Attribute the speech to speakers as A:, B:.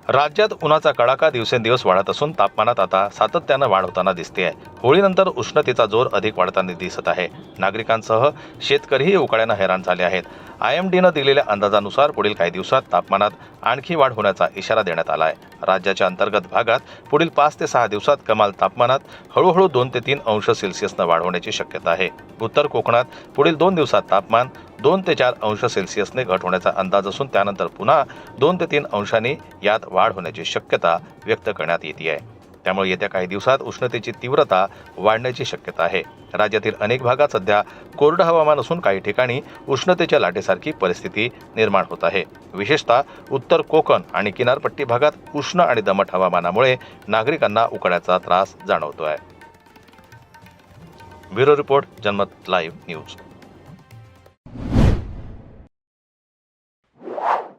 A: राज्यात उन्हाचा कडाका दिवसेंदिवस वाढत असून तापमानात आता सातत्यानं वाढ होताना दिसते आहे. होळीनंतर उष्णतेचा जोर अधिक वाढताना दिसत आहे. नागरिकांसह शेतकरीही उकाड्यानं हैराण झाले आहेत. IMDनं दिलेल्या अंदाजानुसार पुढील काही दिवसात तापमानात आणखी वाढ होण्याचा इशारा देण्यात आला आहे. राज्याच्या अंतर्गत भागात पुढील 5 ते 6 दिवसात कमाल तापमानात हळूहळू 2 ते 3 अंश सेल्सिअसनं वाढ होण्याची शक्यता आहे. उत्तर कोकणात पुढील 2 दिवसात तापमान 2 ते 4 अंश सेल्सिअसने घट होण्याचा अंदाज असून त्यानंतर पुन्हा 2 ते 3 अंशांनी यात वाढ होण्याची शक्यता व्यक्त करण्यात येते आहे. त्यामुळे येत्या काही दिवसात उष्णतेची तीव्रता वाढण्याची शक्यता आहे. राज्यातील अनेक भागात सध्या कोरडं हवामान असून काही ठिकाणी उष्णतेच्या लाटेसारखी परिस्थिती निर्माण होत आहे. विशेषतः उत्तर कोकण आणि किनारपट्टी भागात उष्ण आणि दमट हवामानामुळे नागरिकांना उकाड्याचा त्रास जाणवतो आहे. ब्युरो रिपोर्ट, जनमत लाईव्ह न्यूज.